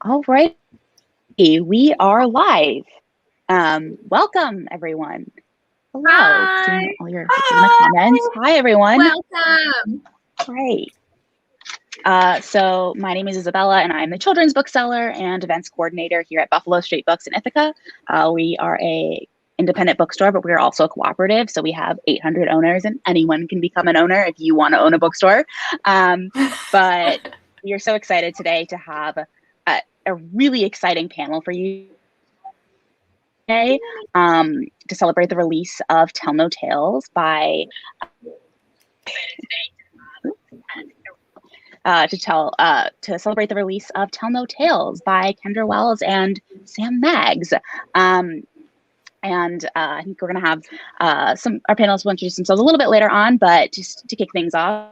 All right, we are live. Welcome, everyone. Hello. Hi. Seeing all your faces in the comments. Hi, everyone. Welcome. Great. So my name is Isabella, and I'm the children's bookseller and events coordinator here at Buffalo Street Books in Ithaca. We are a independent bookstore, but we're also a cooperative. So we have 800 owners, and anyone can become an owner if you want to own a bookstore. But we are so excited today to have a really exciting panel for you today to celebrate the release of Tell No Tales by to celebrate the release of Tell No Tales by Kendra Wells and Sam Maggs. And I think we're going to have our panelists will introduce themselves a little bit later on, but just to kick things off,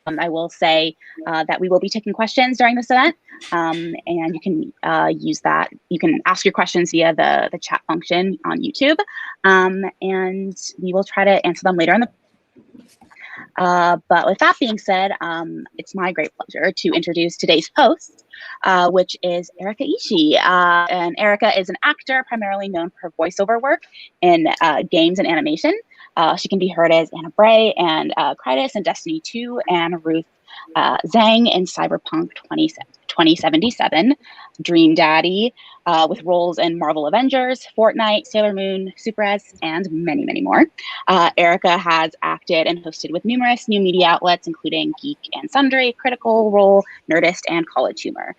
I will say that we will be taking questions during this event, and you can use that. You can ask your questions via the chat function on YouTube, and we will try to answer them later in the. But with that being said, it's my great pleasure to introduce today's host, which is Erica Ishii. And Erica is an actor primarily known for her voiceover work in games and animation. She can be heard as Anna Bray and Krytis in Destiny 2 and Ruth Zhang in Cyberpunk 2077, Dream Daddy, with roles in Marvel Avengers, Fortnite, Sailor Moon, Super S, and many, many more. Erica has acted and hosted with numerous new media outlets, including Geek and Sundry, Critical Role, Nerdist, and College Humor.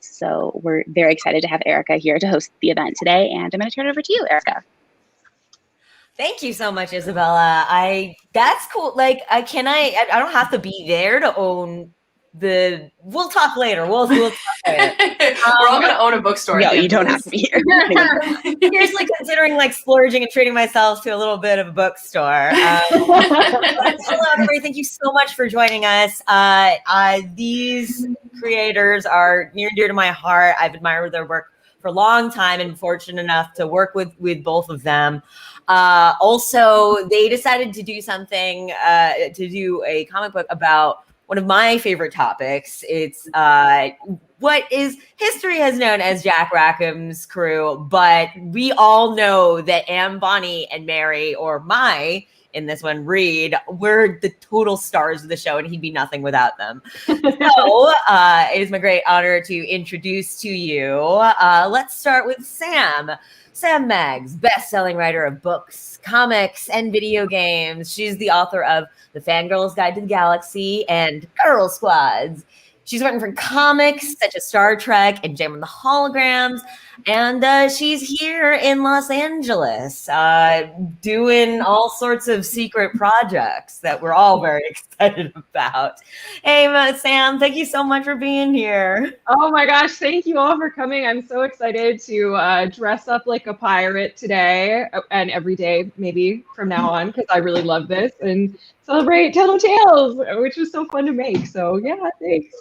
So we're very excited to have Erica here to host the event today, and I'm going to turn it over to you, Erica. Thank you so much, Isabella. That's cool. Like, I don't have to be there to own the. We'll talk later. We'll talk later. We're all gonna own a bookstore. No, you don't have to be here. Seriously, considering like splurging and treating myself to a little bit of a bookstore. Hello, everybody. Thank you so much for joining us. These creators are near and dear to my heart. I've admired their work for a long time and fortunate enough to work with both of them. Also, they decided to do something, to do a comic book about one of my favorite topics. It's what is history has known as Jack Rackham's crew, but we all know that Anne, Bonnie, and Mary, or Mai, in this one, Reed, we're the total stars of the show, and he'd be nothing without them. So it is my great honor to introduce to you. Let's start with Sam. Sam Maggs, best-selling writer of books, comics, and video games. She's the author of The Fangirl's Guide to the Galaxy and Girl Squads. She's written for comics such as Star Trek and Jam and the Holograms. And she's here in Los Angeles doing all sorts of secret projects that we're all very excited about. Hey, Sam, thank you so much for being here. Oh my gosh, thank you all for coming. I'm so excited to dress up like a pirate today and every day, maybe from now on, because I really love this, and celebrate Tell No Tales, which was so fun to make. So yeah, thanks.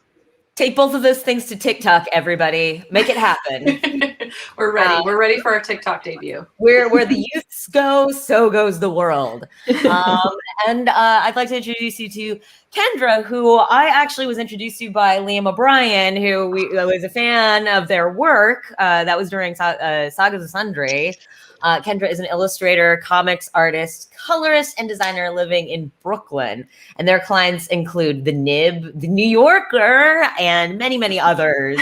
Take both of those things to TikTok, everybody. Make it happen. We're ready. We're ready for our TikTok debut. Where the youths go, so goes the world. And I'd like to introduce you to Kendra, who I actually was introduced to by Liam O'Brien, who was a fan of their work. That was during Sagas of Sundry. Kendra is an illustrator, comics artist, colorist, and designer living in Brooklyn. And their clients include The Nib, The New Yorker, and many, many others.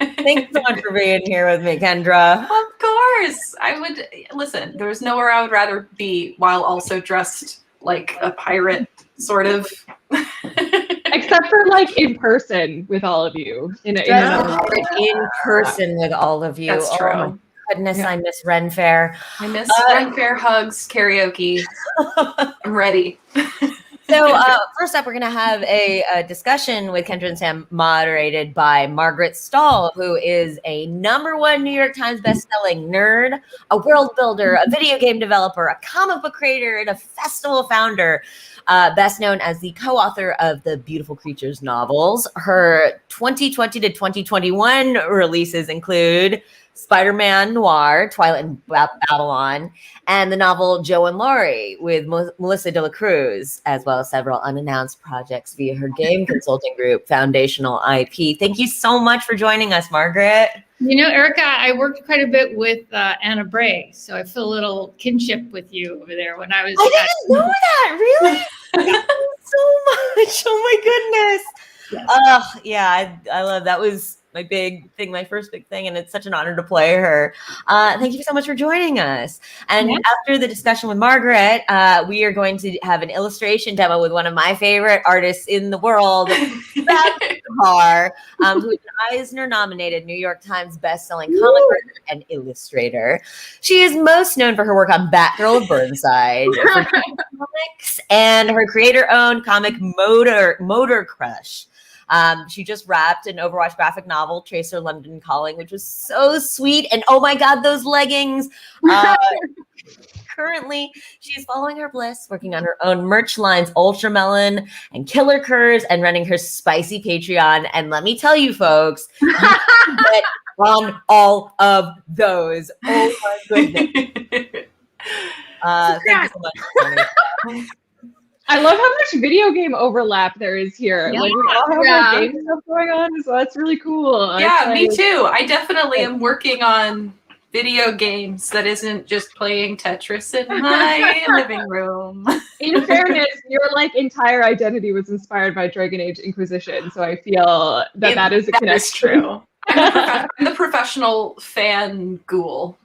Thanks so much for being here with me, Kendra. Of course. I would listen. There's nowhere I would rather be while also dressed like a pirate, sort of. Except for like in person with all of you. In person with all of you. That's true. Oh, goodness, yeah. I miss Ren Fair. I miss Ren Fair hugs, karaoke. I'm ready. So first up, we're going to have a discussion with Kendra and Sam moderated by Margaret Stahl, who is a #1 New York Times bestselling nerd, a world builder, a video game developer, a comic book creator, and a festival founder. Best known as the co-author of the Beautiful Creatures novels. Her 2020 to 2021 releases include Spider-Man Noir, Twilight and Babylon, and the novel Joe and Laurie with Melissa de la Cruz, as well as several unannounced projects via her game consulting group, Foundational IP. Thank you so much for joining us, Margaret. You know, Erica, I worked quite a bit with Anna Bray, so I feel a little kinship with you over there when I was. I didn't know that, really? Thank you so much. Oh my goodness. Yes. Yeah, I love that. Was my big thing, my first big thing, and it's such an honor to play her. Thank you so much for joining us. And after the discussion with Margaret, we are going to have an illustration demo with one of my favorite artists in the world, Bar, who's an Eisner-nominated New York Times bestselling comic writer and illustrator. She is most known for her work on Batgirl of Burnside for comics and her creator-owned comic Motor Crush. She just wrapped an Overwatch graphic novel, Tracer London Calling, which was so sweet. And oh my God, those leggings. Currently, she's following her bliss, working on her own merch lines, Ultramelon and Killer Curs, and running her spicy Patreon. And let me tell you, folks, you can get on all of those. Oh my goodness. Thank you so much. I love how much video game overlap there is here. Yeah. Like we all have our game stuff going on, so that's really cool. Yeah, me too. I definitely am working on video games that isn't just playing Tetris in my living room. In fairness, your like entire identity was inspired by Dragon Age Inquisition, so I feel that that is a connection. That is true. I'm the professional fan ghoul.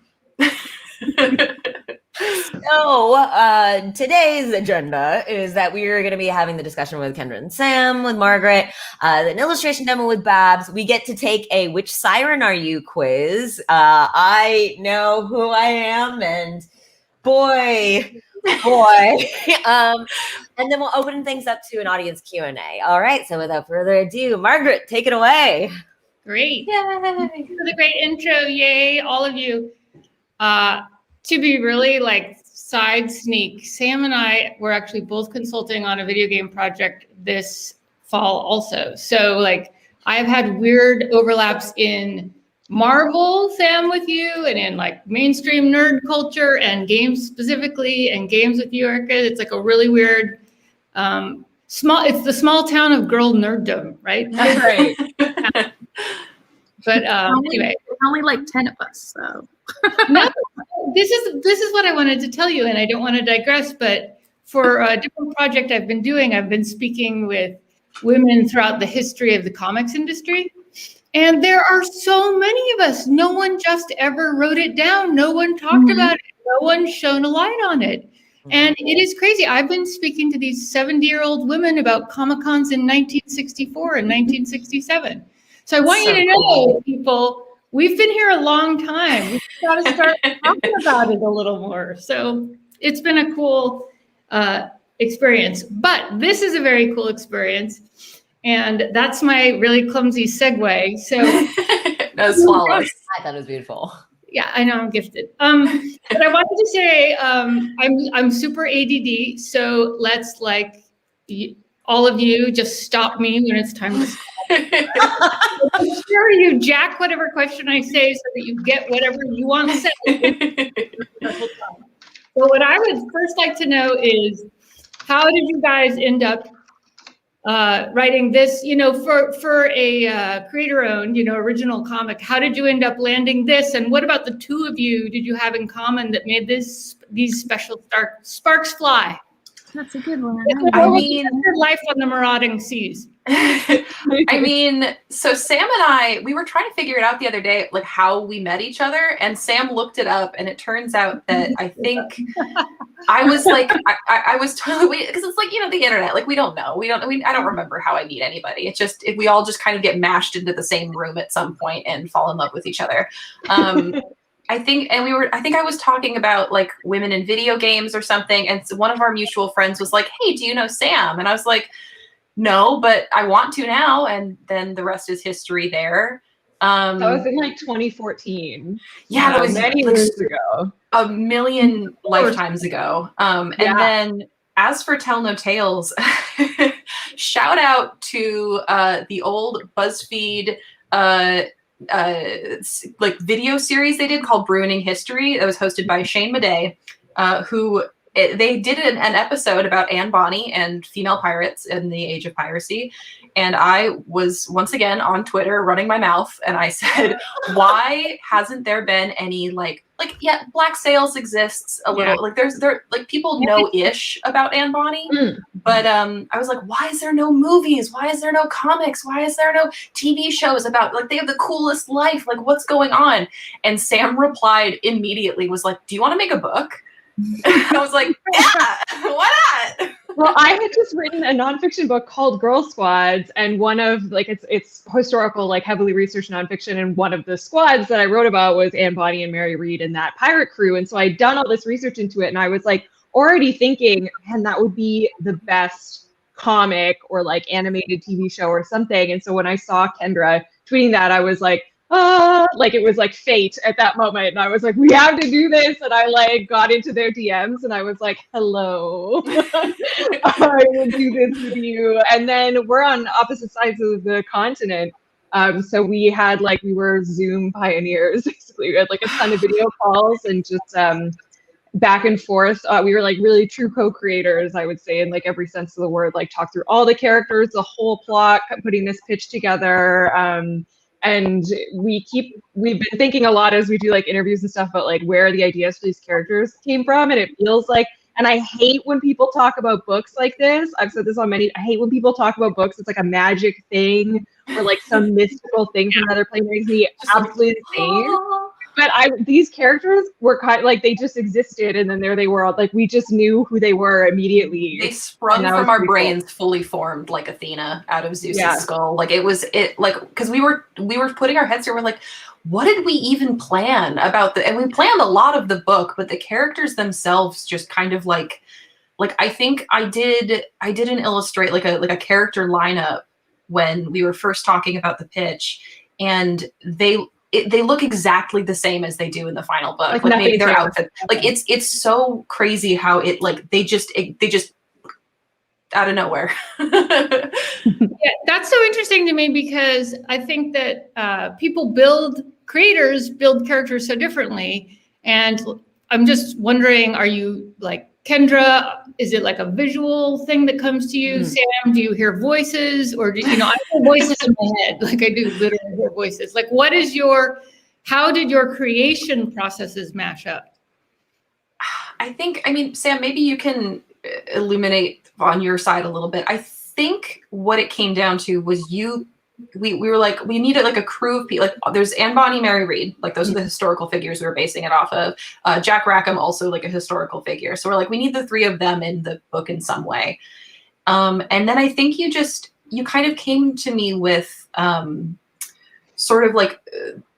So today's agenda is that we are going to be having the discussion with Kendra and Sam, with Margaret, an illustration demo with Babs. We get to take a "Which Siren Are You?" quiz. I know who I am, and boy. And then we'll open things up to an audience Q&A. All right. So without further ado, Margaret, take it away. Great. Yay! Thanks for the great intro. Yay, all of you. To be really like side sneak, Sam and I were actually both consulting on a video game project this fall also. So like I've had weird overlaps in Marvel, Sam, with you, and in like mainstream nerd culture and games specifically, and games with you, Erica. It's like a really weird it's the small town of girl nerddom, right? That's right. But anyway, only like 10 of us, so. No, this is what I wanted to tell you, and I don't want to digress, but for a different project I've been speaking with women throughout the history of the comics industry, and there are so many of us. No one just ever wrote it down. No one talked about it. No one shone a light on it. And it is crazy. I've been speaking to these 70-year-old women about Comic-Cons in 1964 and 1967. So I want you to know, people, we've been here a long time. We've got to start talking about it a little more. So it's been a cool experience. But this is a very cool experience. And that's my really clumsy segue. So No swallows. I thought it was beautiful. yeah, I know I'm gifted. But I wanted to say I'm super ADD. So let's all of you just stop me when it's time to stop. I'm sure you jack whatever question I say so that you get whatever you want to say. So what I would first like to know is, how did you guys end up writing this, for a creator-owned, original comic? How did you end up landing this? And what about the two of you did you have in common that made these special sparks fly? That's a good one. I mean, life on the marauding seas. I mean, so Sam and we were trying to figure it out the other day, like how we met each other, and Sam looked it up, and it turns out that I think I was like, I was totally, because it's like, the internet, like we don't know, I don't remember how I meet anybody. It's just, we all just kind of get mashed into the same room at some point and fall in love with each other. I think I was talking about like women in video games or something. And so one of our mutual friends was like, "Hey, do you know Sam?" And I was like, "No, but I want to now." And then the rest is history there. That was in like 2014. Yeah, that was many years ago. A million lifetimes ago. And then as for Tell No Tales, shout out to the old BuzzFeed like video series they did called Ruining History. That was hosted by Shane Madej, they did an episode about Anne Bonny and female pirates in the age of piracy. And I was once again on Twitter running my mouth, and I said, why hasn't there been any yeah, Black Sails exists a little, like there like people know-ish about Anne Bonny, but I was like, why is there no movies? Why is there no comics? Why is there no TV shows about, like, they have the coolest life, like, what's going on? And Sam replied immediately, was like, do you want to make a book? I was like, yeah, why not? Well, I had just written a nonfiction book called Girl Squads, and one of, like, it's historical, like, heavily researched nonfiction, and one of the squads that I wrote about was Anne Bonny and Mary Read and that pirate crew. And so I'd done all this research into it, and I was like already thinking, man, that would be the best comic or like animated TV show or something. And so when I saw Kendra tweeting that, I was like, like it was like fate at that moment. And I was like, we have to do this. And I like got into their DMs and I was like, hello, I will do this with you. And then we're on opposite sides of the continent. So we had like, we were Zoom pioneers, basically. We had like a ton of video calls and just back and forth. We were like really true co-creators, I would say, in like every sense of the word, like talk through all the characters, the whole plot, putting this pitch together. And we've been thinking a lot as we do like interviews and stuff about like where the ideas for these characters came from. And it feels like, and I hate when people talk about books like this. I've said this on many, I hate when people talk about books. It's like a magic thing or like some mystical thing from another place makes me absolutely insane. But these characters were kind of like, they just existed, and then there they were. Like, we just knew who they were immediately. They sprung from our brains, fully formed, like Athena out of Zeus's skull. Like because we were putting our heads here. We're like, what did we even plan about and we planned a lot of the book, but the characters themselves just kind of like I think I didn't illustrate like a character lineup when we were first talking about the pitch, and they look exactly the same as they do in the final book. Like maybe their outfit. Like it's so crazy how it like they just out of nowhere. Yeah, that's so interesting to me because I think that creators build characters so differently. And I'm just wondering, are you like Kendra? Is it like a visual thing that comes to you? Sam, do you hear voices, or I hear voices in my head, like I do literally hear voices. Like, how did your creation processes mash up? I mean, Sam, maybe you can illuminate on your side a little bit. I think what it came down to was we were like, we needed like a crew of people. Like there's Anne Bonny, Mary Read, like those are the historical figures we were basing it off of. Jack Rackham, also like a historical figure. So we're like, we need the three of them in the book in some way. And then I think you kind of came to me with sort of like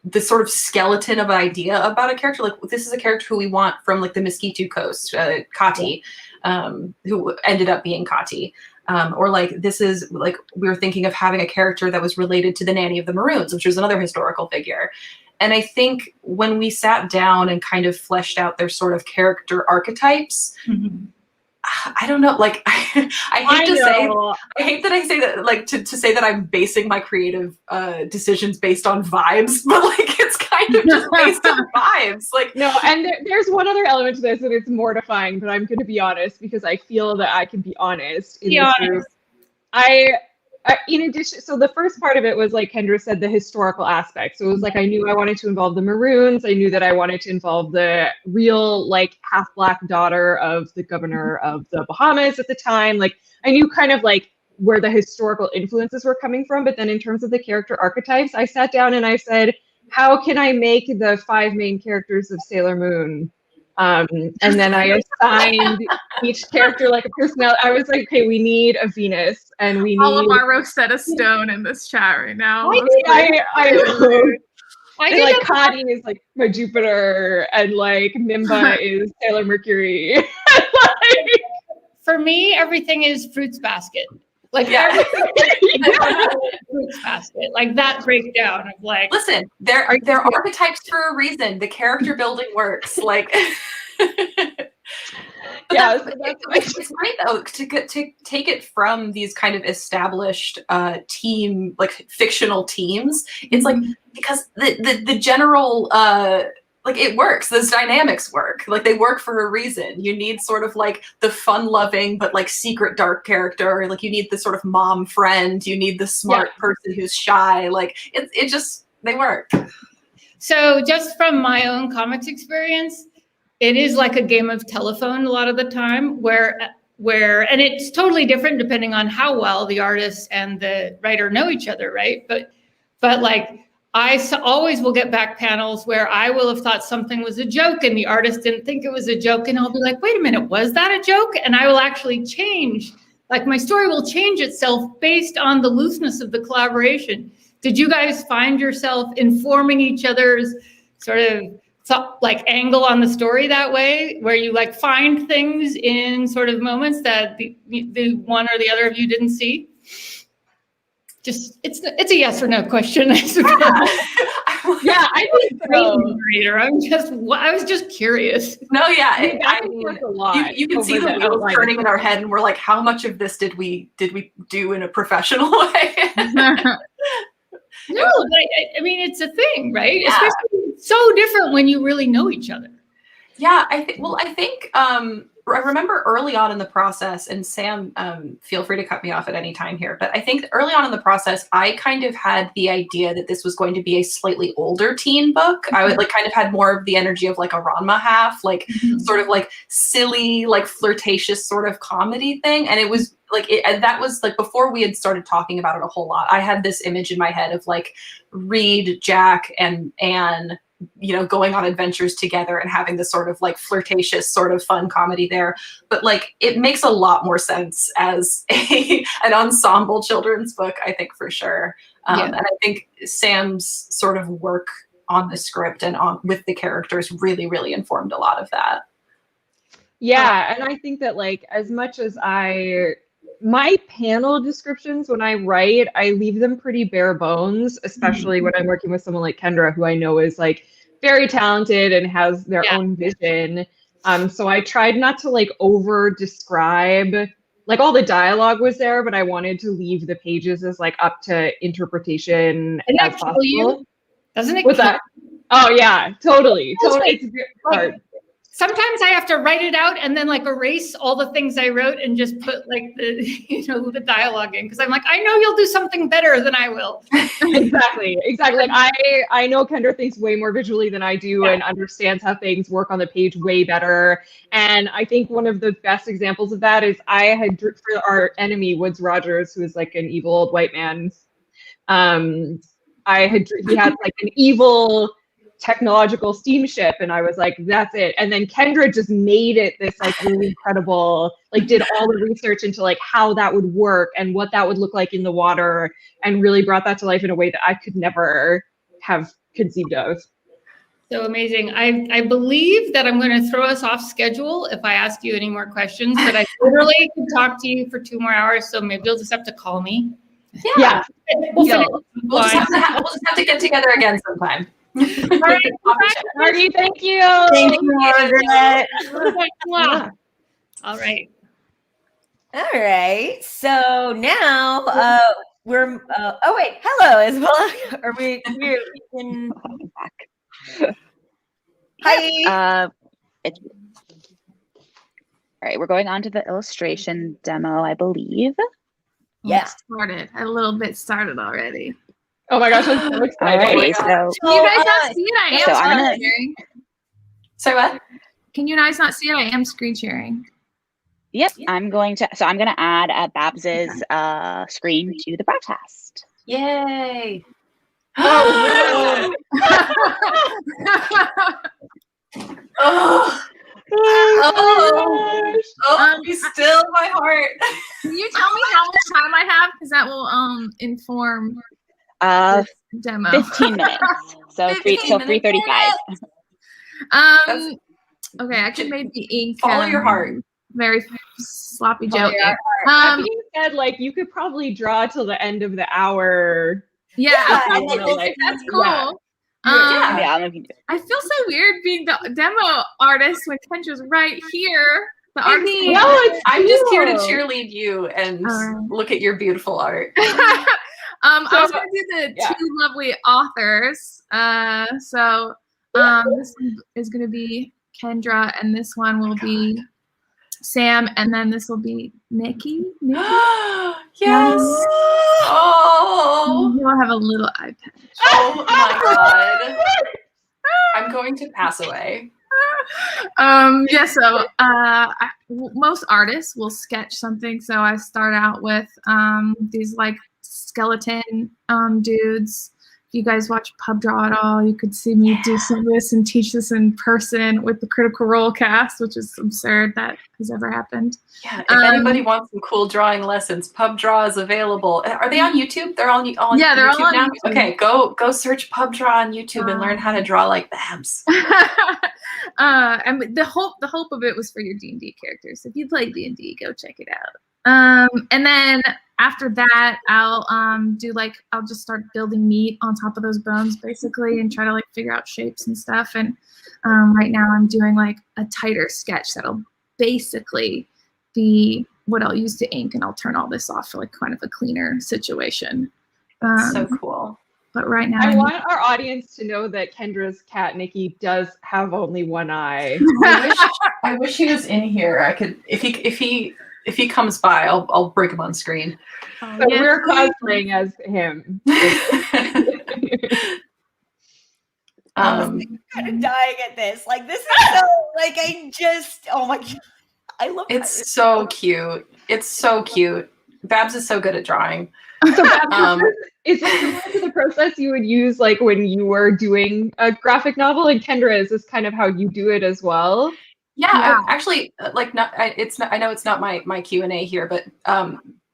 the sort of skeleton of an idea about a character. Like this is a character who we want from like the Mosquito Coast, Kati, who ended up being Kati. Or like this is like we were thinking of having a character that was related to the Nanny of the Maroons, which was another historical figure. And I think when we sat down and kind of fleshed out their sort of character archetypes, I don't know, like I hate that I say that, like to say that I'm basing my creative decisions based on vibes, but like it's kind of just based on vibes. Like no, and there's one other element to this, and it's mortifying, but I'm going to be honest because I feel that I can be honest in this group. In addition, so the first part of it was like Kendra said, the historical aspect. So it was like I knew I wanted to involve the Maroons. I knew that I wanted to involve the real like half Black daughter of the governor of the Bahamas at the time. Like I knew kind of like where the historical influences were coming from. But then in terms of the character archetypes, I sat down and I said, how can I make the 5 main characters of Sailor Moon? And then I assigned each character like a personality. I was like, okay, we need a Venus, and we need all of our Rosetta Stone in this chat right now. I like Kati is like my Jupiter, and like Mimba is Sailor Mercury. Like, for me, everything is Fruits Basket. Like Fruits Basket, like that breakdown of like. Listen, they're archetypes for a reason. The character building works. Like, Yeah, it's great though to take it from these kind of established team, like fictional teams. It's like, because the general like, it works. Those dynamics work. Like, they work for a reason. You need sort of like the fun-loving but like secret dark character. Like, you need the sort of mom friend. You need the smart person who's shy. Like, it just, they work. So just from my own comics experience, it is like a game of telephone a lot of the time, where and it's totally different depending on how well the artist and the writer know each other, right? But like, I always will get back panels where I will have thought something was a joke and the artist didn't think it was a joke, and I'll be like, wait a minute, was that a joke? And I will actually change, like, my story will change itself based on the looseness of the collaboration. Did you guys find yourself informing each other's sort of like angle on the story that way, where you like find things in sort of moments that the one or the other of you didn't see? Just, it's a yes or no question. I think so. I was just curious. No, yeah, I work a lot. You can see the wheels turning in our head, and we're like, how much of this did we do in a professional way? No, but I mean, it's a thing, right? Yeah. Especially, it's so different when you really know each other. Yeah, I think I remember early on in the process, and Sam, feel free to cut me off at any time here, but I think early on in the process, I kind of had the idea that this was going to be a slightly older teen book. I would like kind of had more of the energy of like a Ranma half, like sort of like silly, like flirtatious sort of comedy thing. And it was like, and that was like before we had started talking about it a whole lot. I had this image in my head of like Reed, Jack, and Anne, you know, going on adventures together and having this sort of like flirtatious sort of fun comedy there. But like, it makes a lot more sense as an ensemble children's book, I think, for sure. And I think Sam's sort of work on the script and with the characters really, really informed a lot of that. Yeah, and I think that like, as much as my panel descriptions when I write, I leave them pretty bare bones, especially when I'm working with someone like Kendra, who I know is like very talented and has their own vision. So I tried not to like over describe, like all the dialogue was there, but I wanted to leave the pages as like up to interpretation as possible. Doesn't it? What's that? Oh yeah, totally. It's very hard. Sometimes I have to write it out and then like erase all the things I wrote and just put like the dialogue in, because I'm like, I know you'll do something better than I will. Exactly. Like I know Kendra thinks way more visually than I do and understands how things work on the page way better. And I think one of the best examples of that is I had, for our enemy Woods Rogers, who is like an evil old white man. He had like an evil technological steamship, and I was like, that's it. And then Kendra just made it this like really incredible, like did all the research into like how that would work and what that would look like in the water, and really brought that to life in a way that I could never have conceived of. So amazing. I believe that I'm going to throw us off schedule if I ask you any more questions, but I literally could talk to you for 2 more hours, so maybe you'll just have to call me. Yeah. We'll just have to get together again sometime. All right, Margie, thank you. Thank you, Margaret. All right. All right. So now we're. Oh wait, hello, Isabella. Are we? Can... Hi. All right, we're going on to the illustration demo, I believe. Yeah. Started. A little bit started already. Oh my gosh, I'm so excited. Alrighty, so Can you guys not see it? I am screen sharing. Sorry, what? Can you guys not see it? I am screen sharing. Yep, I'm going to add Babs's screen to the broadcast. Yay! Oh, Be still my heart. Can you tell me how much time I have? Because that will inform demo. 15 minutes. So 3:35. Okay, I can maybe ink. Follow your heart. Very sloppy joke. That being said, like you could probably draw till the end of the hour. Yeah, that's cool. Yeah, I feel so weird being the demo artist when Kendra's right here, The I artist. mean, No, it's I'm just here to cool. cheerlead you and Alright. look at your beautiful art. I was So, gonna do the yeah. two lovely authors. This one is gonna be Kendra, and this one will be Sam, and then this will be Nikki. Yes. Oh. You'll have a little eye patch. Oh my god. I'm going to pass away. Most artists will sketch something. So I start out with these like skeleton dudes. If you guys watch Pub Draw at all, you could see me do some of this and teach this in person with the Critical Role cast, which is absurd that has ever happened. Yeah, if anybody wants some cool drawing lessons, Pub Draw is available. Are they on YouTube? They're all on Yeah, they're YouTube all on now? YouTube. Okay, go search Pub Draw on YouTube and learn how to draw like Babs. And the hope of it was for your D&D characters. If you play D&D, go check it out. And then after that, I'll just start building meat on top of those bones basically and try to like figure out shapes and stuff. And right now I'm doing like a tighter sketch that'll basically be what I'll use to ink, and I'll turn all this off for like kind of a cleaner situation. So cool. But right now I want our audience to know that Kendra's cat Nikki does have only one eye. I wish he was in here. I could if he comes by, I'll break him on screen. So we're cosplaying as him. I'm kind of dying at this. Like this is so like oh my god. I love it's so cute. It's so cute. Babs is so good at drawing. So is it similar to the process you would use like when you were doing a graphic novel? And Kendra, is this kind of how you do it as well? Yeah. Actually, like I know it's not my Q&A here, but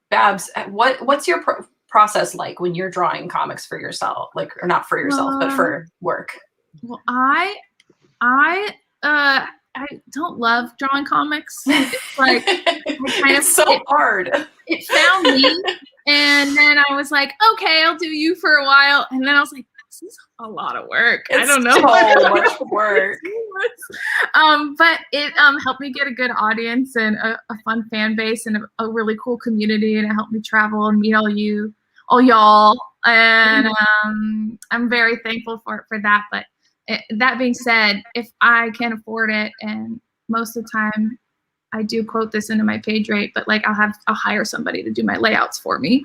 Babs, what's your process like when you're drawing comics for yourself, like, or not for yourself, but for work? Well, I don't love drawing comics. It's like it's so hard. It found me, and then I was like, okay, I'll do you for a while, and then I was like, this is a lot of work. I don't know. So much work. But it helped me get a good audience and a fun fan base and a really cool community, and it helped me travel and meet all y'all, and I'm very thankful for that. But that being said, if I can't afford it, and most of the time I do quote this into my page rate, but like I'll hire somebody to do my layouts for me.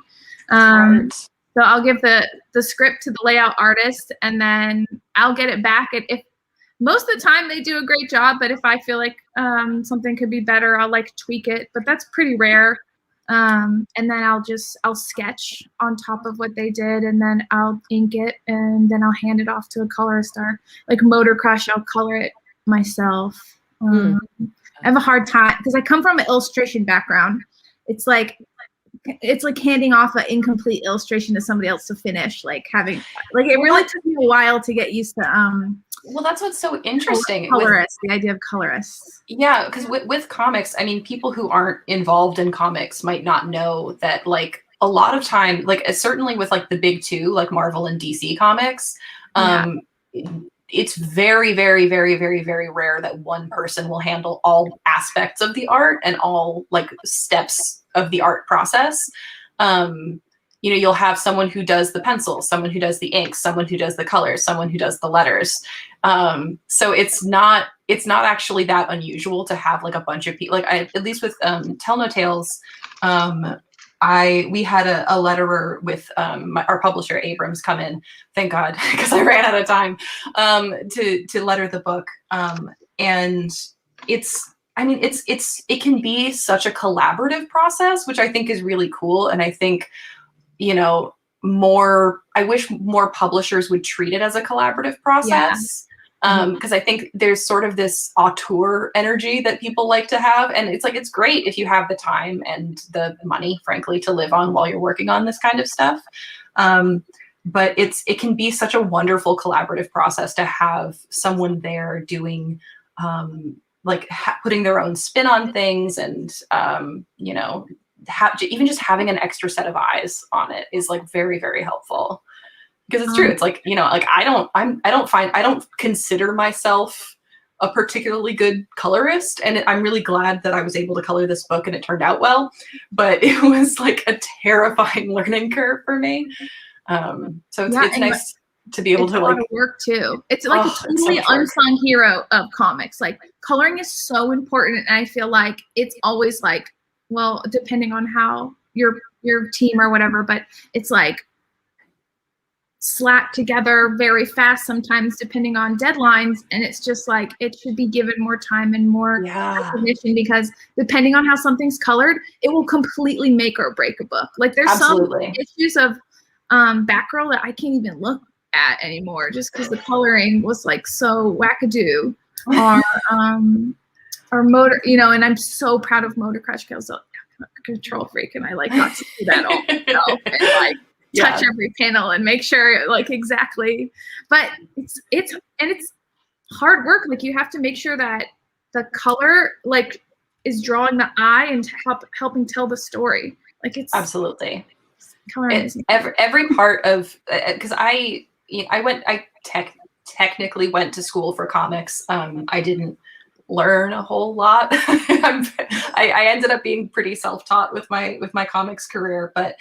So I'll give the script to the layout artist, and then I'll get it back. And if most of the time they do a great job, but if I feel like something could be better, I'll like tweak it, but that's pretty rare. And then I'll sketch on top of what they did, and then I'll ink it, and then I'll hand it off to a colorist, or like Motor Crush, I'll color it myself. I have a hard time because I come from an illustration background. It's like handing off an incomplete illustration to somebody else to finish. It really took me a while to get used to. Well, that's what's so interesting. The idea of colorists. Yeah, because with comics, I mean, people who aren't involved in comics might not know that, like, a lot of time, like, certainly with like the big two, like Marvel and DC comics, it's very, very, very, very, very rare that one person will handle all aspects of the art and all like steps of the art process. You'll have someone who does the pencils, someone who does the inks, someone who does the colors, someone who does the letters. So it's not actually that unusual to have like a bunch of people. Like at least with Tell No Tales, we had a letterer with our publisher Abrams come in, thank God, because I ran out of time to letter the book. And it can be such a collaborative process, which I think is really cool. And I think, I wish more publishers would treat it as a collaborative process. Because I think there's sort of this auteur energy that people like to have. And it's great if you have the time and the money, frankly, to live on while you're working on this kind of stuff. But it can be such a wonderful collaborative process to have someone there doing, putting their own spin on things, and, even just having an extra set of eyes on it is like very, very helpful. Because it's true. It's like, I don't consider myself a particularly good colorist, and I'm really glad that I was able to color this book and it turned out well, but it was like a terrifying learning curve for me. So it's nice to be able it's to a lot of work too. It's like a totally unsung hero of comics. Like coloring is so important, and I feel like it's always like, well, depending on how your team or whatever, but it's like slapped together very fast sometimes depending on deadlines, and it's just like it should be given more time and more recognition, because depending on how something's colored, it will completely make or break a book. Like there's some issues of Batgirl that I can't even look at anymore just because the coloring was like so wackadoo. Or Motor, you know, and I'm so proud of Motor Crush because I'm a control freak, and I like got to do that all myself and like touch every panel and make sure like exactly. But it's hard work. Like you have to make sure that the color like is drawing the eye and helping tell the story. Like it's absolutely. Every part of, because I technically went to school for comics. I didn't learn a whole lot. I ended up being pretty self-taught with my comics career, but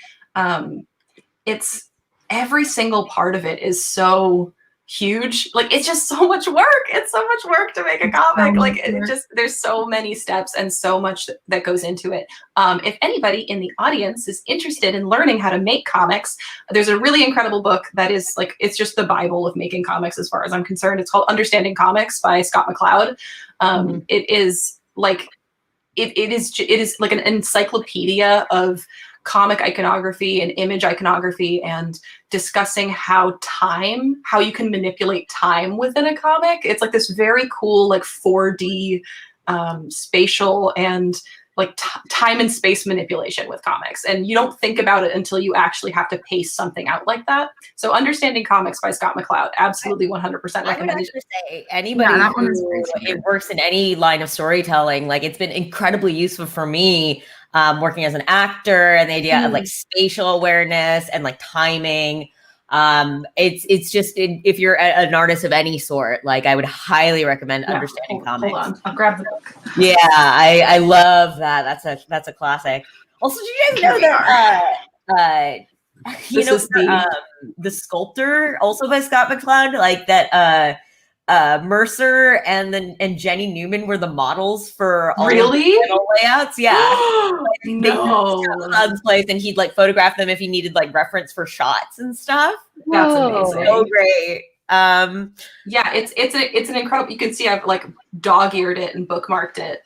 it's every single part of it is so huge. Like it's just so much work. It's so much work to make a comic. Like it just, there's so many steps and so much that goes into it. If anybody in the audience is interested in learning how to make comics, there's a really incredible book that is like, it's just the Bible of making comics as far as I'm concerned. It's called Understanding Comics by Scott McCloud. It is like, it is like an encyclopedia of comic iconography and image iconography and discussing how you can manipulate time within a comic. It's like this very cool, like 4D spatial and like time and space manipulation with comics. And you don't think about it until you actually have to pace something out like that. So Understanding Comics by Scott McCloud, absolutely 100% recommended. I would actually say anybody who it works in any line of storytelling, like it's been incredibly useful for me working as an actor, and the idea of like spatial awareness and like timing. It's just if you're an artist of any sort, like I would highly recommend Understanding Comics. Hold on, I'll grab the book. Yeah, I love that. That's a classic. Also, did you guys know that the Sculptor, also by Scott McCloud, like that Mercer and Jenny Newman were the models for all the layouts. Yeah. No. Place, and he'd like photograph them if he needed like reference for shots and stuff. That's amazing. So great. Yeah, it's an incredible, you can see I've like dog-eared it and bookmarked it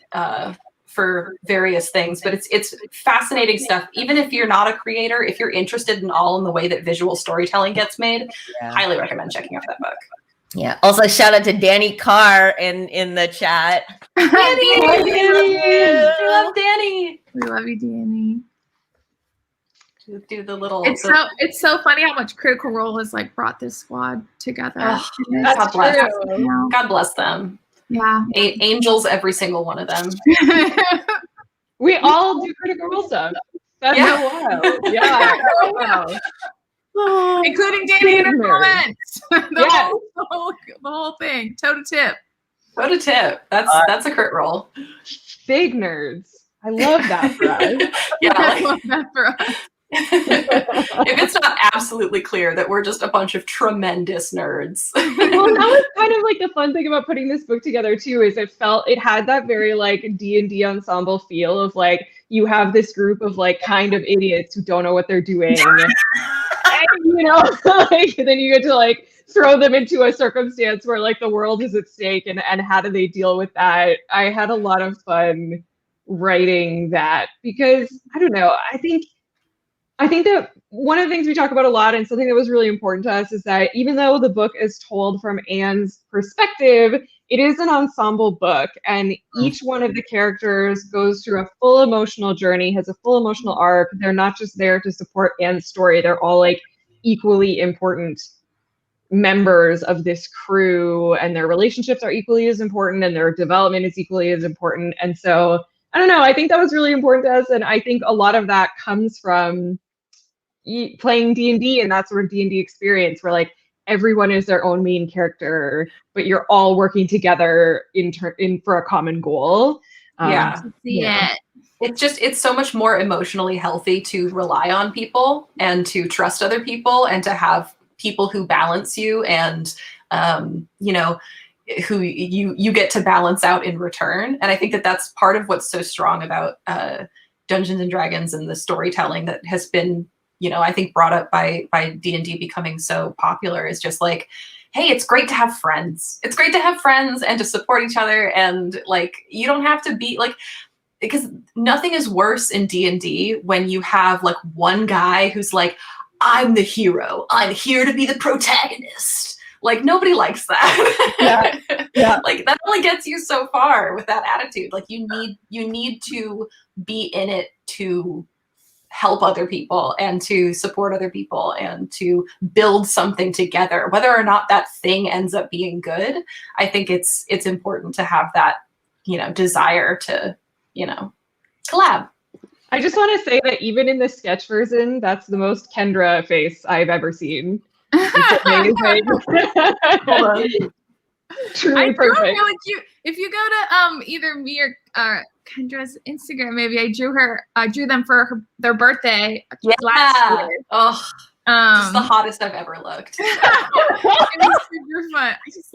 for various things, but it's fascinating stuff. Even if you're not a creator, if you're interested in the way that visual storytelling gets made, highly recommend checking out that book. Yeah. Also, shout out to Danny Carr in the chat. Danny, we love Danny. We love you, Danny. Do the little. It's so funny how much Critical Role has like brought this squad together. God bless them. Yeah. Angels, every single one of them. We all do Critical Role stuff. That's so wild. Yeah. Wow. Including Danny in her comments. The whole thing. Toe to tip. Toe to tip. That's a crit roll. Big nerds. I love that for us. I love that for us. If it's not absolutely clear that we're just a bunch of tremendous nerds. Well, that was kind of like the fun thing about putting this book together too, is it had that very like D&D ensemble feel of like you have this group of like kind of idiots who don't know what they're doing. And, you know, like then you get to like throw them into a circumstance where like the world is at stake, and how do they deal with that? I had a lot of fun writing that because I don't know, I think that one of the things we talk about a lot, and something that was really important to us, is that even though the book is told from Anne's perspective, it is an ensemble book, and each one of the characters goes through a full emotional journey, has a full emotional arc. They're not just there to support Anne's story. They're all like equally important members of this crew, and their relationships are equally as important, and their development is equally as important. And so, I don't know, I think that was really important to us, and I think a lot of that comes from playing D&D and that sort of D&D experience where like everyone is their own main character, but you're all working together in for a common goal. Yeah. It's so much more emotionally healthy to rely on people and to trust other people and to have people who balance you and who you get to balance out in return. And I think that that's part of what's so strong about Dungeons and Dragons and the storytelling that has been, I think brought up by D&D becoming so popular, is just like, hey, it's great to have friends. It's great to have friends and to support each other. And like, you don't have to be like, because nothing is worse in D&D when you have like one guy who's like, I'm the hero. I'm here to be the protagonist. Like, nobody likes that. Yeah. Like, that only gets you so far with that attitude. Like, you need to be in it to help other people and to support other people and to build something together. Whether or not that thing ends up being good, I think it's important to have that, desire to, collab. I just want to say that even in the sketch version, that's the most Kendra face I've ever seen. It's amazing. Truly perfect. If you go to either me or Kendra's Instagram, maybe I drew them for their birthday last year. Oh, just the hottest I've ever looked. It was super fun. I just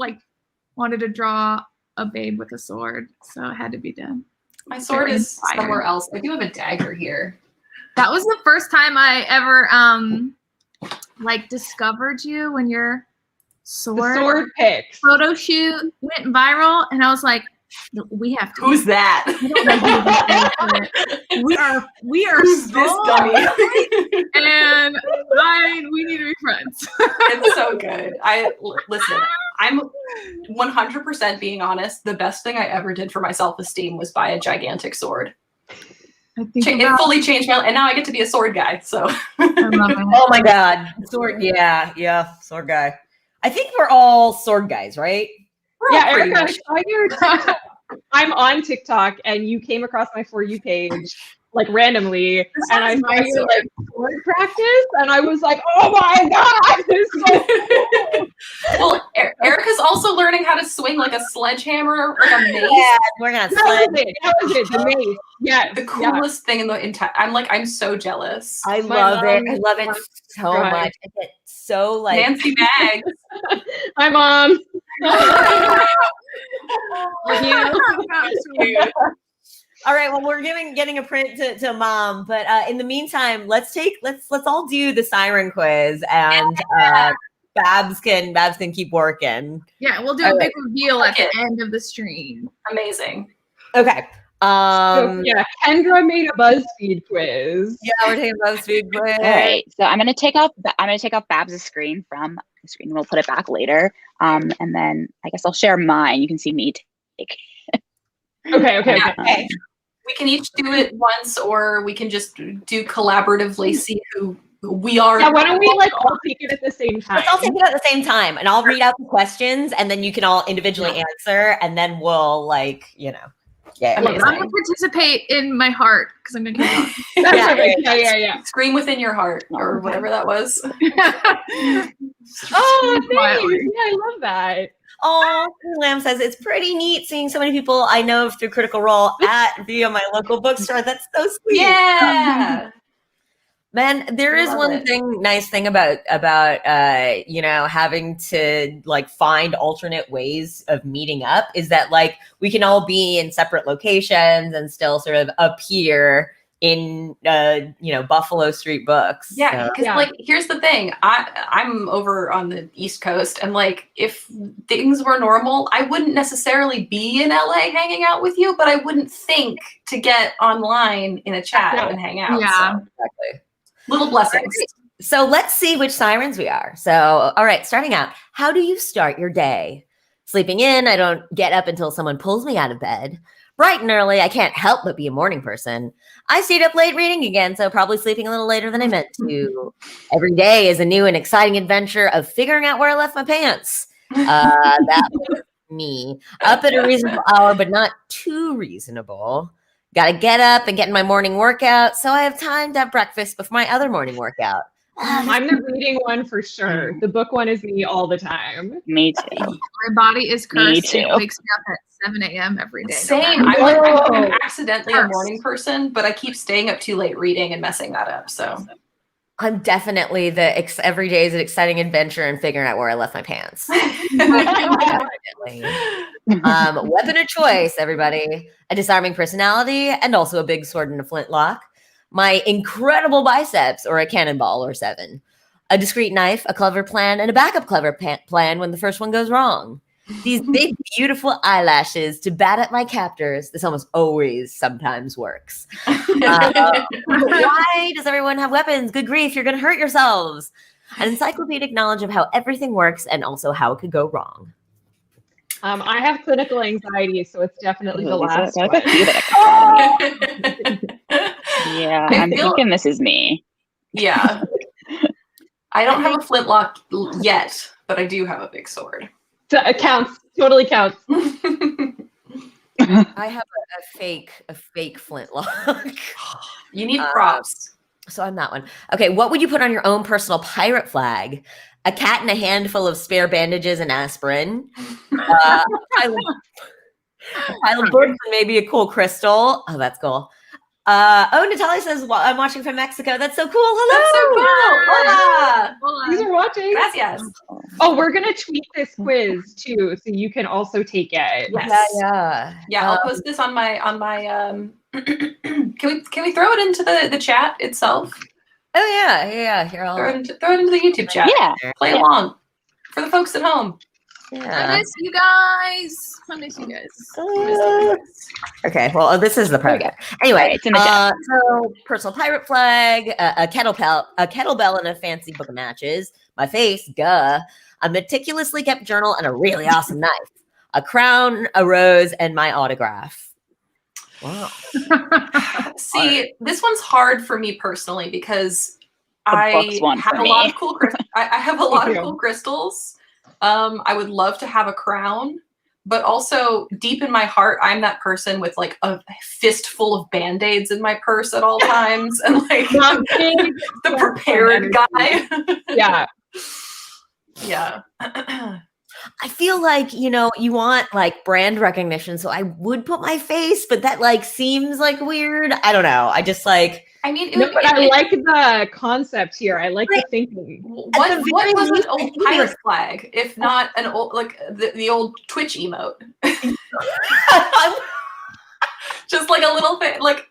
wanted to draw a babe with a sword, so it had to be done. My sword is somewhere else. I do have a dagger here. That was the first time I ever discovered you, when your sword pics photo shoot went viral, and I was like, we have to. Who's that? We are Who's this dummy? And we need to be friends. It's so good. Listen, I'm 100% being honest. The best thing I ever did for my self-esteem was buy a gigantic sword. It fully changed my life, and now I get to be a sword guy. So I love it. Oh my God, sword! Yeah, sword guy. I think we're all sword guys, right? Yeah, Erica, I saw your TikTok. I'm on TikTok, and you came across my For You page randomly, and I saw your sword practice, and I was like, oh my God, this is so cool. Well, Erica's also learning how to swing like a sledgehammer, like a mace. Yeah, we're gonna That was it. The mace. Yeah, the coolest thing in the entire. I'm so jealous. I love it so much. I get so Nancy Maggs. Hi, Mom. All right, well, we're getting a print to Mom, but in the meantime, let's all do the siren quiz, and Babs can keep working. Yeah, we'll do a big reveal at the end of the stream. Amazing. Okay. Kendra made a BuzzFeed quiz. Yeah, we're taking a BuzzFeed quiz. All right, so I'm gonna take off Babs' screen from the screen. We'll put it back later, and then I guess I'll share mine. You can see me take. Okay. We can each do it once, or we can just do collaboratively. See who we are. Yeah, why don't we all take it at the same time? Let's all take it at the same time, and I'll read out the questions, and then you can all individually answer, and then we'll I'm gonna participate in my heart because I'm gonna count. Yeah. Scream within your heart, or whatever that was. Oh, thanks. Yeah, I love that. Oh, Lamb says it's pretty neat seeing so many people I know through Critical Role via my local bookstore. That's so sweet. Yeah. Man, there is one nice thing about having to find alternate ways of meeting up is that we can all be in separate locations and still sort of appear in Buffalo Street Books. Yeah, because here's the thing. I'm over on the East Coast, and if things were normal, I wouldn't necessarily be in LA hanging out with you, but I wouldn't think to get online in a chat and hang out. Yeah, so. Exactly. Little blessings. So let's see which sirens we are. So, all right, starting out, how do you start your day? Sleeping in, I don't get up until someone pulls me out of bed. Bright and early, I can't help but be a morning person. I stayed up late reading again, so probably sleeping a little later than I meant to. Every day is a new and exciting adventure of figuring out where I left my pants. That was me. Up at a reasonable hour, but not too reasonable. Got to get up and get in my morning workout, so I have time to have breakfast before my other morning workout. I'm the reading one for sure. The book one is me all the time. Me too. My body is Me cursed. It too. wakes me up at 7 a.m. every day. Same. No matter I'm accidentally a Cursed. morning person, but I keep staying up too late reading and messing that up. So I'm definitely every day is an exciting adventure and figuring out where I left my pants. Definitely. Weapon of choice, everybody. A disarming personality and also a big sword and a flintlock. My incredible biceps or a cannonball or 7. A discreet knife, a clever plan, and a backup clever plan when the first one goes wrong. These big, beautiful eyelashes to bat at my captors. This almost always sometimes works. Why does everyone have weapons? Good grief, you're going to hurt yourselves. An encyclopedic knowledge of how everything works and also how it could go wrong. I have clinical anxiety, so it's definitely the last one. Yeah, I'm thinking this is me. Yeah. I don't have a flintlock yet, but I do have a big sword. So it counts. Totally counts. I have a fake flintlock. You need props. So I'm that one. Okay, what would you put on your own personal pirate flag? A cat and a handful of spare bandages and aspirin. A pile of books and maybe a cool crystal. Oh, that's cool. Natalia says, well, I'm watching from Mexico. That's so cool. Hello. That's so cool. Hola. These are watching. Gracias. Oh, we're gonna tweet this quiz too, so you can also take it. Yes. Yeah. I'll post this on my can we throw it into the chat itself? Oh yeah. Here, Throw it into the YouTube chat. Yeah. Play along for the folks at home. I Yeah. miss you guys. I miss you guys. Okay. Well, this is the part. Anyway, Right, it's in the chat. so personal pirate flag, a kettlebell, and a fancy book of matches. My face, a meticulously kept journal, and a really awesome knife. A crown, a rose, and my autograph. Wow. See, this one's hard for me personally because I book's one have for a me. lot of cool I have a lot of cool crystals. I would love to have a crown, but also deep in my heart, I'm that person with like a fistful of band-aids in my purse at all times and like the prepared guy. Yeah. Yeah. I feel like, you want like brand recognition. So I would put my face, but that like seems like weird. I don't know. I just like, I mean, No, but I like the concept here. I like the thinking. what was an old pirate flag, if not an old like the old Twitch emote? Just like a little bit like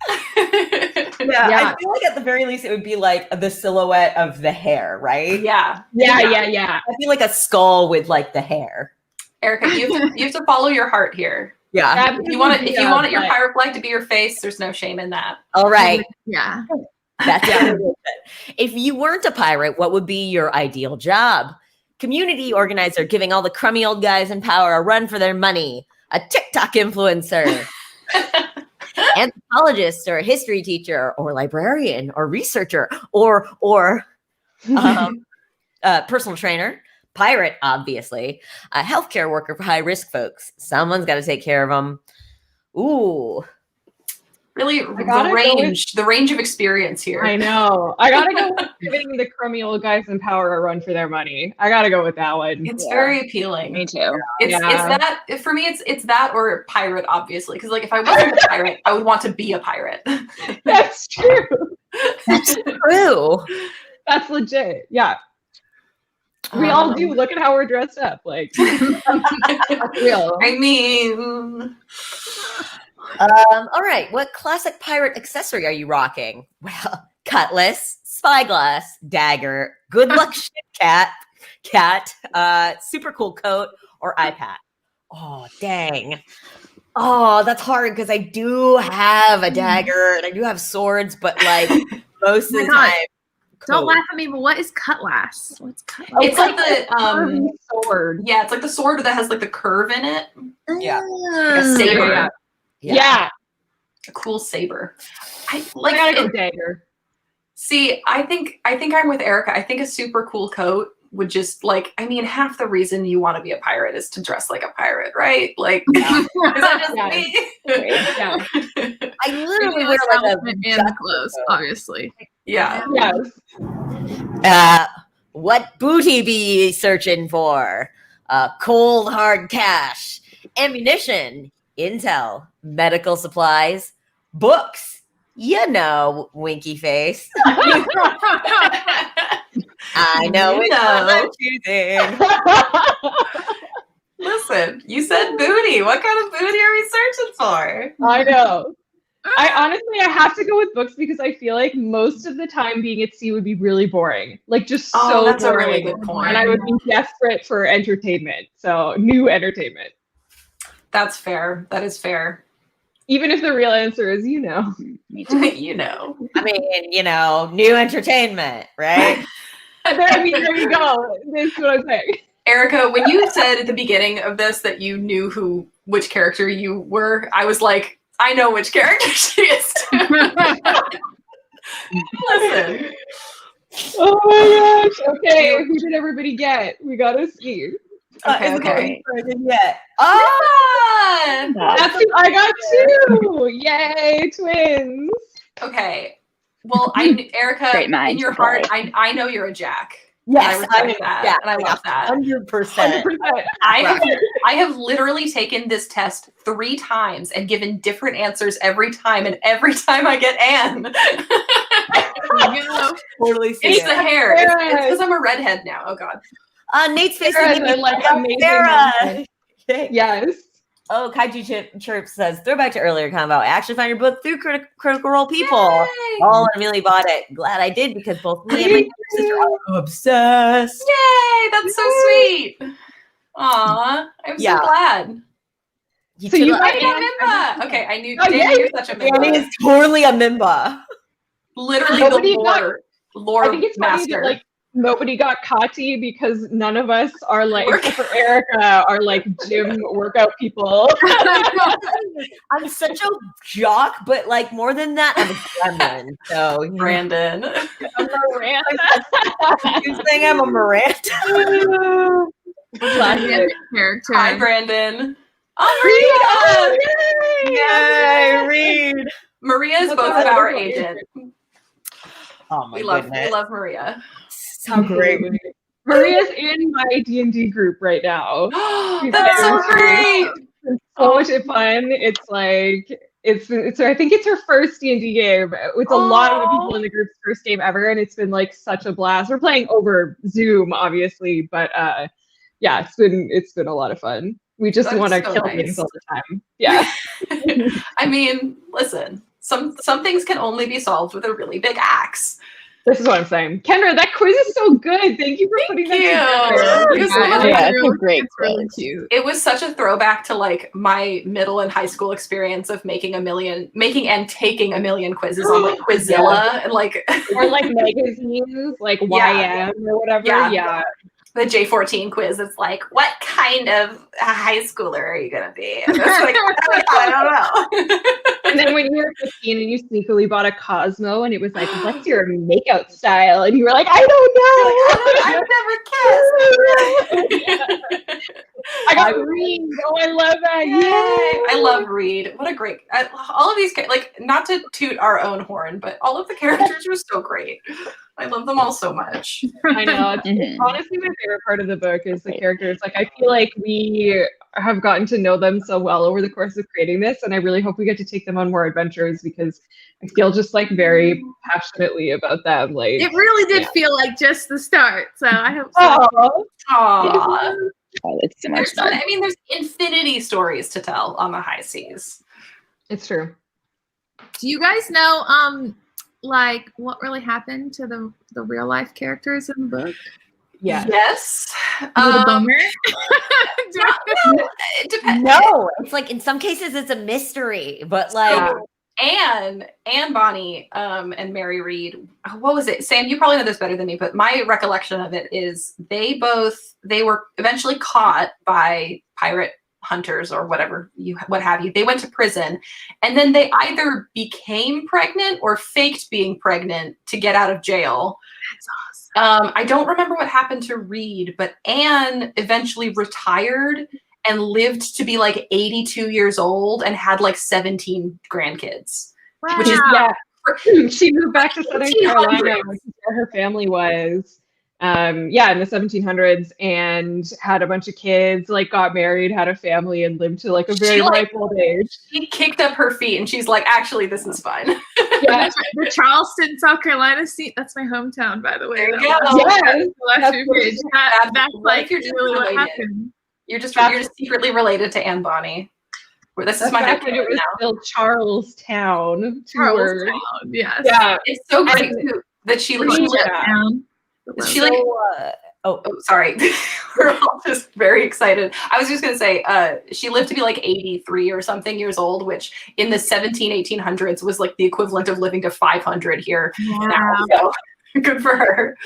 I feel like at the very least it would be like the silhouette of the hair, right? yeah. Yeah. I feel like a skull with like the hair. Erica, you have to follow your heart here. Yeah. If you want your pirate flag to be your face, there's no shame in that. All right. Yeah. That's If you weren't a pirate, what would be your ideal job? Community organizer, giving all the crummy old guys in power a run for their money. A TikTok influencer. Anthropologist or a history teacher or librarian or researcher or personal trainer, pirate, obviously, a healthcare worker for high risk folks. Someone's got to take care of them. Ooh, Really, the range of experience here. I know. I gotta go with giving the crummy old guys in power a run for their money. I gotta go with that one. It's very appealing. Me too. It's that for me. It's that or pirate, obviously, because like if I wasn't a pirate, I would want to be a pirate. That's true. that's true. That's legit. Yeah. We all do. Look at how we're dressed up. Like, that's real. I mean, All right. What classic pirate accessory are you rocking? Well, cutlass, spyglass, dagger, good luck ship cat, super cool coat, or eye pat. Oh, dang. Oh, that's hard because I do have a dagger and I do have swords, but like most of the time. Don't laugh at me, but what is cutlass? What's cutlass? it's like the sword. yeah, it's like the sword that has like the curve in it. Yeah. Like a saber. Yeah. A cool saber. I I gotta go dagger. See, I think I'm with Erica. I think a super cool coat would just like, I mean, half the reason you want to be a pirate is to dress like a pirate, right? Like, is that just me? Yeah. I literally wear like a Outfit and the clothes, obviously. Yeah. Yes. What booty be ye searching for? Cold hard cash, ammunition, intel, medical supplies, books. You know, winky face. I know which one I'm choosing. Listen, you said booty. What kind of booty are we searching for? I know. I have to go with books because I feel like most of the time being at sea would be really boring. Like just so that's boring. a really good point. And I would be desperate for entertainment. So new entertainment. That's fair. That is fair. Even if the real answer is, you know. I mean, you know, new entertainment, right? There you go. That's what I'm saying. Erica, when you said at the beginning of this that you knew which character you were, I was like, I know which character she is. Listen. Oh my gosh. Okay, who did everybody get? We gotta see. Okay. Yet. Oh, I got two. Yay, twins. Okay. Well, Erica, in your heart, I know you're a Jack. Yes, I respect that, and I love that. 100%. I have literally taken this test 3 times and given different answers every time, and every time I get Anne. Totally see it's the hair. It's because I'm a redhead now. Oh God. Nate's face like amazing. Sarah. Yes. Oh, Kaiju Chirp says, throwback to earlier combo. I actually found your book through Critical Role people. Yay! All immediately bought it. Glad I did because both me and my sister are obsessed. Yay! That's so sweet. Aw, I'm so glad. So you got Mimba. Okay, I knew Danny, you're such a Mimba. Danny is totally a Mimba. Literally the lore I think it's master. funny that, like, nobody got Kati because none of us are like, except for Erica, are like gym workout people. I'm such a jock, but like more than that, I'm a gremlin. So Brandon. I'm Miranda. You saying I'm a Miranda? Character. Hi, Brandon. Oh, Maria! Yay, Reed. Maria is both of our agent. Oh my we goodness. love Maria. So great. Maria's in my D&D group right now. That's so great. It's so much fun. It's like it's I think it's her first D&D game. It's a lot of the people in the group's first game ever, and it's been like such a blast. We're playing over Zoom, obviously, but yeah, it's been a lot of fun. We just want to kill things all the time. Yeah. I mean, listen, some things can only be solved with a really big axe. This is what I'm saying. Kendra, that quiz is so good. Thank you for putting that together. It's a great quiz. Really cute. It was such a throwback to like my middle and high school experience of making and taking a million quizzes on like Quizilla and like or like magazines, like YM or whatever. Yeah. The J14 quiz. It's like, what kind of high schooler are you gonna be? And it's like, I don't know. And then when you were 15 and you sneakily bought a Cosmo and it was like, what's your makeout style? And you were like, I don't know. I've never kissed. I got Reed. Oh, I love that. Yay. I love Reed. What a great, all of these, like, not to toot our own horn, but all of the characters were so great. I love them all so much. I know. It's honestly my favorite part of the book is the characters. Like, I feel like we have gotten to know them so well over the course of creating this, and I really hope we get to take them on more adventures because I feel just like very passionately about them. Like, it really did feel like just the start. So I hope so. Aww. Oh, it's so much fun. I mean, there's infinity stories to tell on the high seas. It's true. Do you guys know like what really happened to the real life characters in the book? Yeah. Yes. It depends. No, it's like in some cases it's a mystery, but like Anne, Bonnie, and Mary Reed. What was it? Sam, you probably know this better than me, but my recollection of it is they were eventually caught by pirate hunters or what have you. They went to prison, and then they either became pregnant or faked being pregnant to get out of jail. That's awesome. I don't remember what happened to Reed, but Anne eventually retired and lived to be like 82 years old and had like 17 grandkids. Wow. Which is she moved back to Southern Carolina, which is where her family was. In the 1700s, and had a bunch of kids, like got married, had a family, and lived to like a very ripe old age. She kicked up her feet and she's like, actually, this is fine. Yeah. The Charleston, South Carolina seat. That's my hometown, by the way. There you That go. that's like you're just really what related. happened. You're just secretly related to Anne Bonny. This is my back when it was now. still Charlestown. Charlestown, yes. Yeah. It's so great too, that she sorry. We're all just very excited. I was just going to say, she lived to be like 83 or something years old, which in the 1800s was like the equivalent of living to 500 here now. So good for her.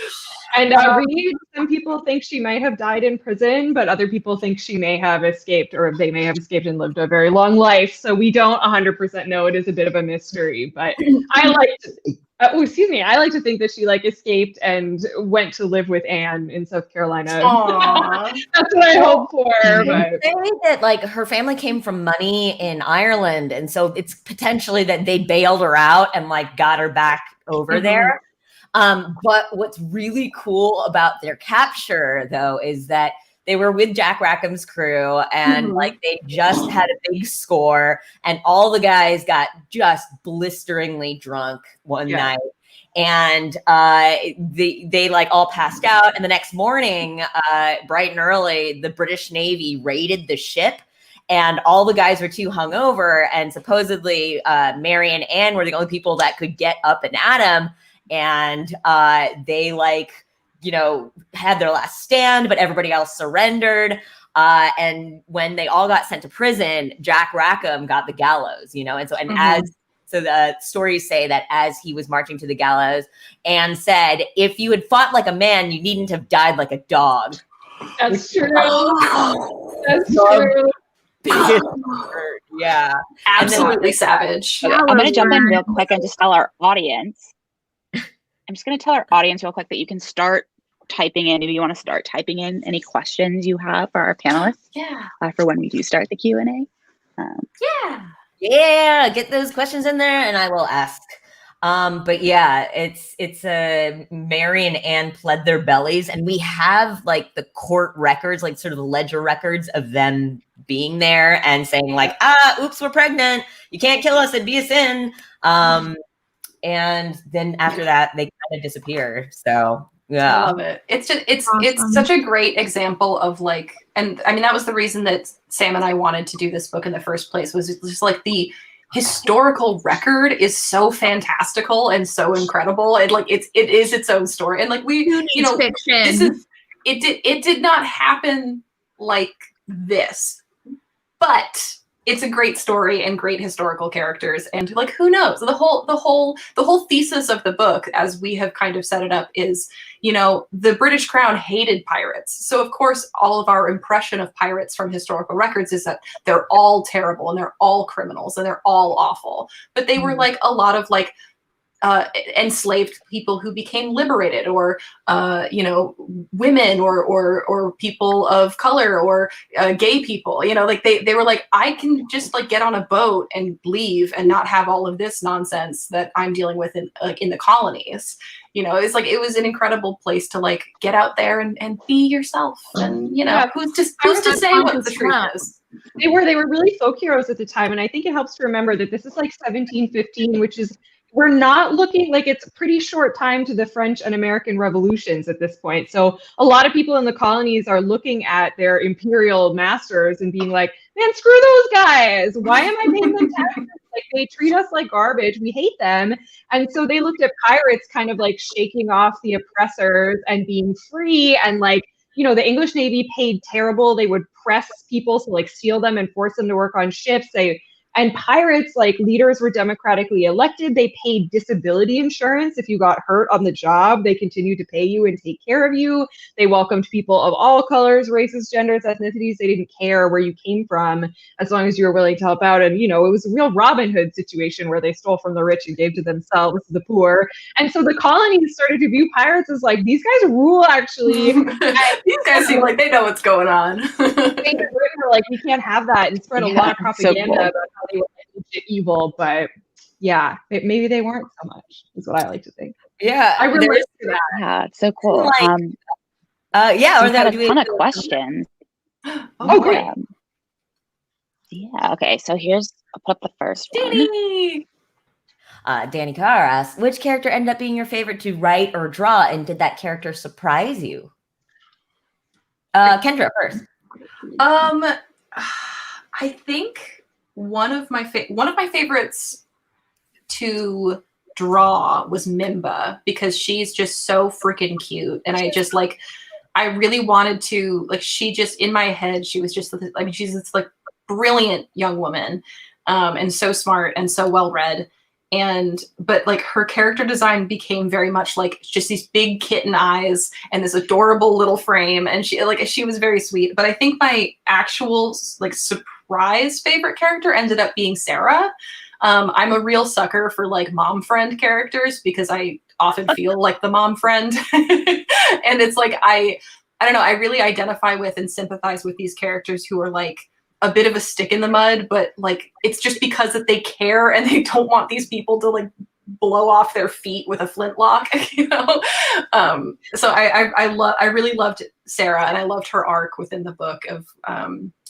And Reed, some people think she might have died in prison, but other people think she may have escaped, or they may have escaped and lived a very long life. So we don't 100% know. It is a bit of a mystery, but I like to think that she like escaped and went to live with Anne in South Carolina. That's what I hope for. They say that like her family came from money in Ireland, and so it's potentially that they bailed her out and like got her back over there. But what's really cool about their capture, though, is that they were with Jack Rackham's crew, and like they just had a big score, and all the guys got just blisteringly drunk one night, and they like all passed out. And the next morning, bright and early, the British Navy raided the ship. And all the guys were too hungover, and supposedly Mary and Anne were the only people that could get up and at him. And they had their last stand, but everybody else surrendered. And when they all got sent to prison, Jack Rackham got the gallows, and so the stories say that as he was marching to the gallows, Anne said, if you had fought like a man, you needn't have died like a dog. That's true. That's true. Yeah. Absolutely savage. Okay, I'm going to jump in real quick and just tell our audience. I'm just going to tell our audience real quick that you can start typing in, if you want to start typing in any questions you have for our panelists. Yeah. For when we do start the Q&A. Yeah, get those questions in there and I will ask. But yeah, it's Mary and Anne pled their bellies, and we have like the court records, like sort of the ledger records of them being there and saying like, oops, we're pregnant. You can't kill us. It'd be a sin. And then after that, they kind of disappear. So yeah, I love it. It's just it's such a great example of like, and I mean that was the reason that Sam and I wanted to do this book in the first place, was just like the historical record is so fantastical and so incredible, and like it is its own story, and like fiction. It did not happen like this, but it's a great story and great historical characters, and like who knows, the whole thesis of the book, as we have kind of set it up, is the British Crown hated pirates, so of course all of our impression of pirates from historical records is that they're all terrible and they're all criminals and they're all awful, but they were like a lot of like enslaved people who became liberated, or women, or people of color, or gay people, like they were like, I can just like get on a boat and leave and not have all of this nonsense that I'm dealing with in the colonies. It's like, it was an incredible place to like get out there and be yourself, and who's to say what the truth is. They were really folk heroes at the time, and I think it helps to remember that this is like 1715, which is, we're not looking like, it's a pretty short time to the French and American revolutions at this point. So a lot of people in the colonies are looking at their imperial masters and being like, man, screw those guys. Why am I paying them taxes? Like, they treat us like garbage. We hate them. And so they looked at pirates kind of like shaking off the oppressors and being free. And like, the English Navy paid terrible. They would press people, so like steal them and force them to work on ships. And pirates, like, leaders were democratically elected. They paid disability insurance. If you got hurt on the job, they continued to pay you and take care of you. They welcomed people of all colors, races, genders, ethnicities. They didn't care where you came from as long as you were willing to help out. And, you know, it was a real Robin Hood situation where they stole from the rich and gave to themselves, the poor. And so the colonies started to view pirates as like, these guys rule, actually. These guys seem like they know what's going on. We're like, we can't have that, and spread a lot of propaganda so cool. about how they were evil. But yeah, maybe they weren't so much, is what I like to think. Yeah, I relate to that. Yeah, it's so cool. Like, yeah, or we've had that a ton of questions. Oh, great. Yeah, okay, so here's, I'll put up the first one. Danny Carr asks, which character ended up being your favorite to write or draw, and did that character surprise you? Kendra first. I think one of my favorites to draw was Mimba, because she's just so freaking cute, and I really wanted to, like, she just, in my head, she was just, I mean, she's this like brilliant young woman, and so smart and so well read. But like her character design became very much like just these big kitten eyes and this adorable little frame. And she was very sweet. But I think my actual like surprise favorite character ended up being Sarah. I'm a real sucker for like mom friend characters because I often feel like the mom friend. And it's like, I don't know, I really identify with and sympathize with these characters who are like a bit of a stick in the mud, but like it's just because that they care and they don't want these people to like blow off their feet with a flintlock, you know. So I really loved Sarah, and I loved her arc within the book of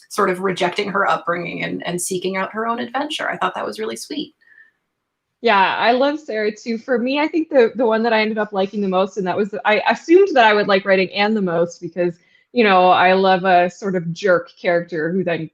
sort of rejecting her upbringing and seeking out her own adventure. I thought that was really sweet. Yeah, I love Sarah too. For me, I think the one that I ended up liking the most, and that was, I assumed that I would like writing Anne the most because, you know, I love a sort of jerk character who then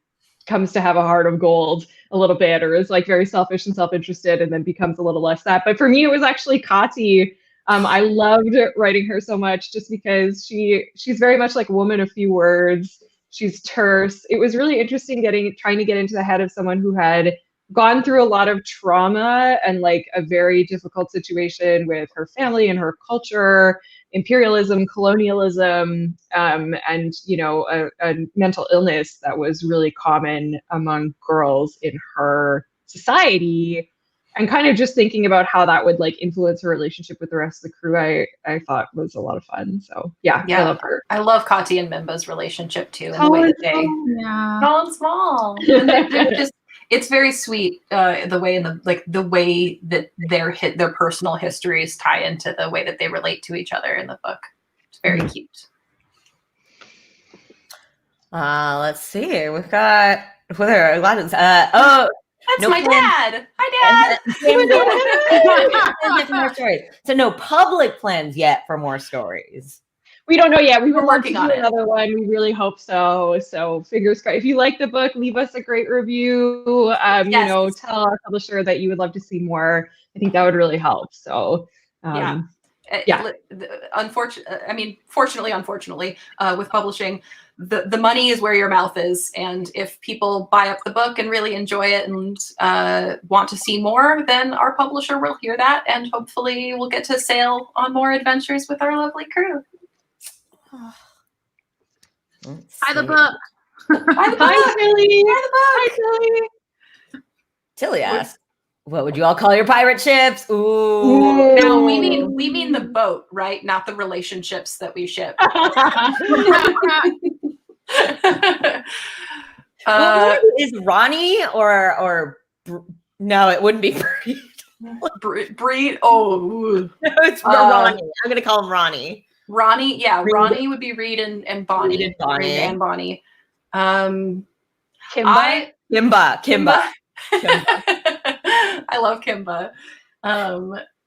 comes to have a heart of gold a little bit, or is like very selfish and self-interested and then becomes a little less that. But for me, it was actually Kati. I loved writing her so much just because she's very much like a woman of few words. She's terse. It was really interesting trying to get into the head of someone who had gone through a lot of trauma and like a very difficult situation with her family and her culture, imperialism, colonialism, and, you know, a mental illness that was really common among girls in her society, and kind of just thinking about how that would like influence her relationship with the rest of the crew, I thought was a lot of fun. So yeah, I love her. I love Kati and Mimba's relationship too, and the way that they tall and small. And they're just, it's very sweet, the way that their personal histories tie into the way that they relate to each other in the book. It's very cute. Let's see. We've got a lot of that's my dad. Hi, Dad. For more stories. So no public plans yet for more stories. We don't know yet. We were working on another one. We really hope so. So fingers crossed. If you like the book, leave us a great review. Yes. You know, tell our publisher that you would love to see more. I think that would really help. So unfortunately, with publishing, the money is where your mouth is, and if people buy up the book and really enjoy it and want to see more, then our publisher will hear that, and hopefully we'll get to sail on more adventures with our lovely crew. Buy the book. Hi, Tilly. Hi, Tilly. Tilly asked, what would you all call your pirate ships? Ooh. No, we mean the boat, right? Not the relationships that we ship. Is Ronnie or no? It wouldn't be Breed. Oh, no, it's Ronnie. I'm gonna call him Ronnie. Ronnie, yeah, Reed. Ronnie would be Reed and Bonnie. Reed and Bonnie. Kimba. Kimba. I love Kimba.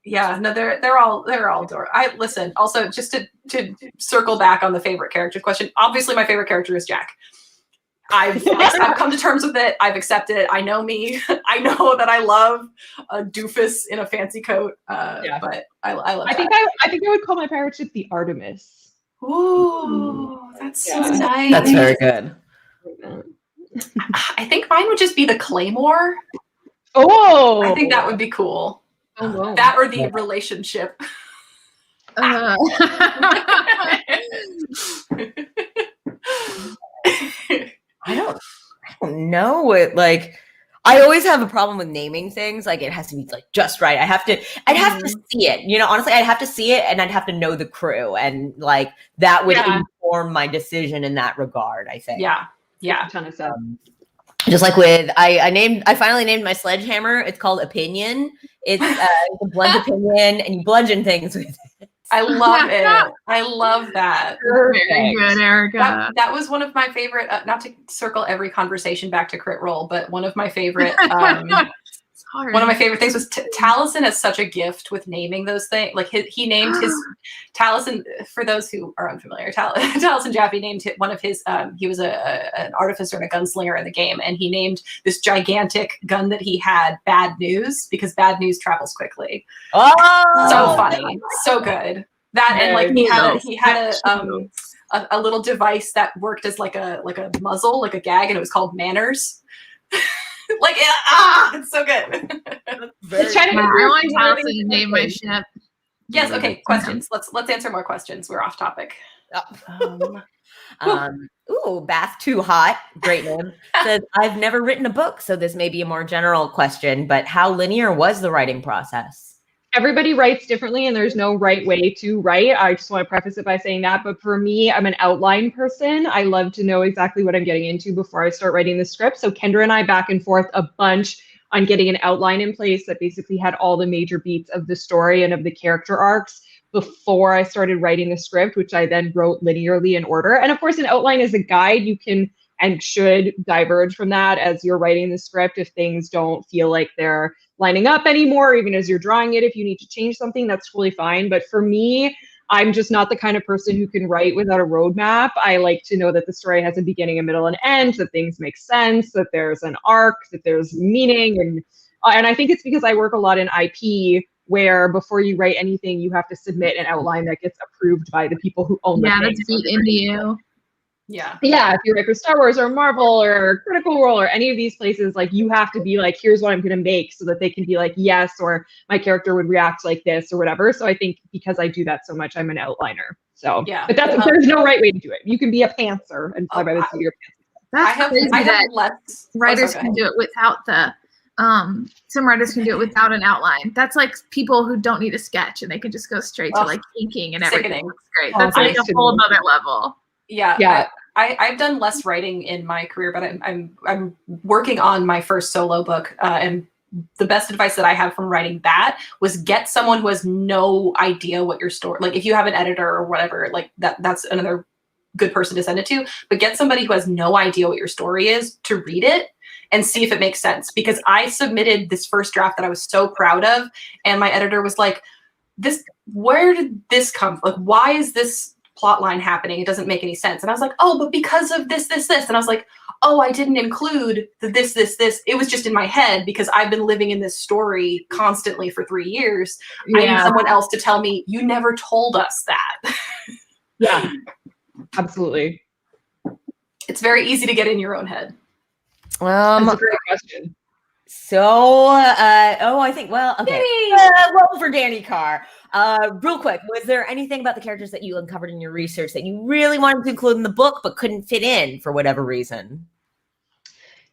Yeah, no, they're all adorable. Listen. Also, just to circle back on the favorite character question. Obviously, my favorite character is Jack. I've come to terms with it. I've accepted it. I know me. I know that I love a doofus in a fancy coat. But I love. I think I would call my pirate ship the Artemis. Ooh, that's so nice. That's very good. I think mine would just be the Claymore. Oh, I think that would be cool. Oh, wow. That or the relationship. Uh, I don't know what, like, I always have a problem with naming things. Like, it has to be like just right. I'd have to see it. You know, honestly, I'd have to see it, and I'd have to know the crew, and like that would inform my decision in that regard. I think. Yeah. A ton of stuff. Just like with I finally named my sledgehammer. It's called Opinion. It's a blunt opinion, and you bludgeon things with it. I love it. I love that. Very good, Erica. That was one of my favorite, not to circle every conversation back to crit roll, but one of my favorite, one of my favorite things was Taliesin has such a gift with naming those things. Like he named his Taliesin, for those who are unfamiliar, Taliesin Jaffe named one of his, he was an artificer and a gunslinger in the game, and he named this gigantic gun that he had Bad News, because bad news travels quickly. Oh, so funny, so good. That, and like he had a little device that worked as like a muzzle, like a gag, and it was called Manners. Like, it's so good. I want Taliesin to name my ship. Yes. Okay. Questions. Let's answer more questions. We're off topic. Bath Too Hot, great name. Says, I've never written a book, so this may be a more general question, but how linear was the writing process? Everybody writes differently, and there's no right way to write. I just want to preface it by saying that. But for me, I'm an outline person. I love to know exactly what I'm getting into before I start writing the script. So Kendra and I back and forth a bunch on getting an outline in place that basically had all the major beats of the story and of the character arcs before I started writing the script, which I then wrote linearly in order. And of course, an outline is a guide. You can and should diverge from that as you're writing the script if things don't feel like they're lining up anymore, even as you're drawing it. If you need to change something, that's totally fine. But for me, I'm just not the kind of person who can write without a roadmap. I like to know that the story has a beginning, a middle, and end, that things make sense, that there's an arc, that there's meaning. And I think it's because I work a lot in IP, where before you write anything, you have to submit an outline that gets approved by the people who own the thing. Yeah, that's beat into you. Yeah. Yeah, if you write for Star Wars or Marvel or Critical Role or any of these places, like you have to be like, here's what I'm going to make, so that they can be like, yes, or my character would react like this or whatever. So I think because I do that so much, I'm an outliner. So yeah, but there's no right way to do it. You can be a pantser and fly by the seat of your pants. I have less writers can do it without the some writers can do it without an outline. That's like people who don't need a sketch and they can just go straight to like inking and everything. Looks great. That's like a whole other level. Yeah. I've done less writing in my career, but I'm working on my first solo book, and the best advice that I have from writing that was get someone who has no idea what your story, like if you have an editor or whatever, like that's another good person to send it to, but get somebody who has no idea what your story is to read it and see if it makes sense. Because I submitted this first draft that I was so proud of, and my editor was like, where did this come from? Like, why is this plot line happening? It doesn't make any sense. And I was like, oh, but because of this. And I was like, oh, I didn't include the this. It was just in my head because I've been living in this story constantly for 3 years. Yeah. I need someone else to tell me, you never told us that. Yeah, absolutely. It's very easy to get in your own head. That's a great question. So, I think, well, for Danny Carr, real quick, was there anything about the characters that you uncovered in your research that you really wanted to include in the book but couldn't fit in for whatever reason?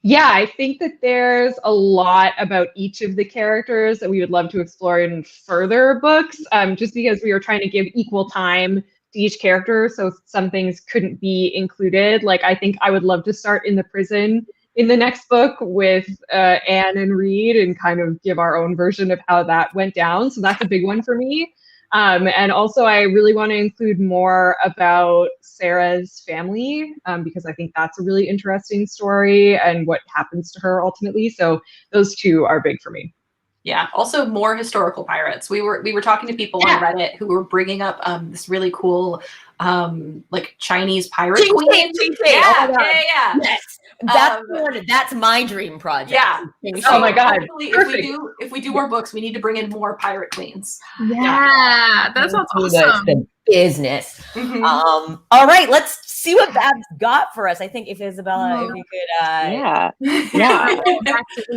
Yeah, I think that there's a lot about each of the characters that we would love to explore in further books, just because we were trying to give equal time to each character, so some things couldn't be included. Like, I think I would love to start in the prison in the next book with Anne and Reed and kind of give our own version of how that went down. So that's a big one for me. And also I really want to include more about Sarah's family, because I think that's a really interesting story and what happens to her ultimately. So those two are big for me. Yeah. Also more historical pirates. We were talking to people on Reddit who were bringing up this really cool like Chinese pirate queen. Yeah. Yes. That's my dream project. Yeah. Oh my God. Hopefully, Perfect. if we do more books, we need to bring in more pirate queens. Yeah, that sounds awesome. The business. Mhm. All right, let's see what Babs got for us. I think if Isabella, if you could Yeah.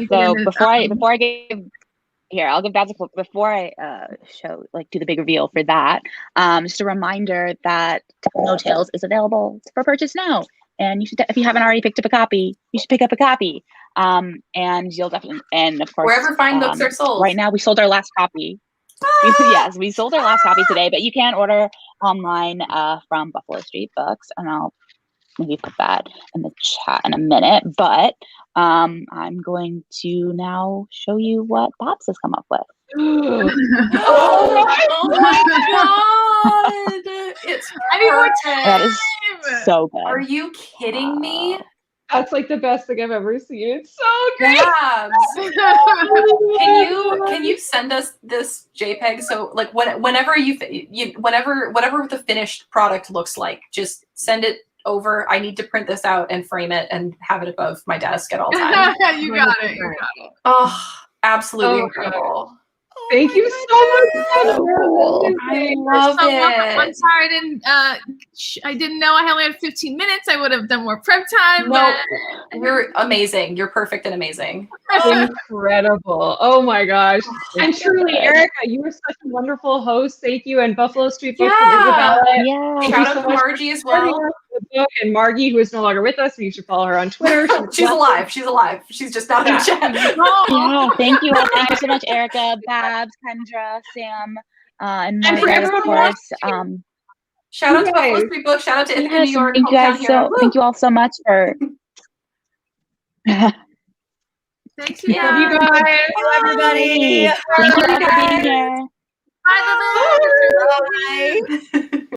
So And, before I give here, I'll give Babs a clip before I do the big reveal for that. Just a reminder that No Tales is available for purchase now, and you should, if you haven't already picked up a copy, you should pick up a copy. And you'll definitely, and of course, Wherever fine books are sold. Right now, we sold our last copy. Yes, we sold our last copy today, but you can order online from Buffalo Street Books, and I'll maybe put that in the chat in a minute. But I'm going to now show you what Babs has come up with. Oh my God! It's That is so good. Are you kidding me? That's like the best thing I've ever seen. It's so good. Babs, can you send us this JPEG? So like whenever whatever the finished product looks like, just send it over. I need to print this out and frame it and have it above my desk at all times. You got it. Oh, absolutely incredible. Thank you so much. So cool. I love it. I'm sorry I didn't know I only had 15 minutes. I would have done more prep time. No, you're amazing. You're perfect and amazing. Incredible. Oh my gosh. And truly, Erica, you were such a wonderful host. Thank you. And Buffalo Street Books and Isabella. Yeah. Shout out to Margie as well. And Margie, who is no longer with us, so you should follow her on Twitter. She's alive. She's alive. She's just not in the chat. Yeah, thank you all. Thank you so much, Erica, Babs, Kendra, Sam, and Margaret, of course. Shout out to Buffalo Street Books. Shout out to Ithaca, New York. Thank you all so much for. Thank you. Yeah. Love you guys. Thank you, everybody. Thank you for being here. Bye, bye. Bye.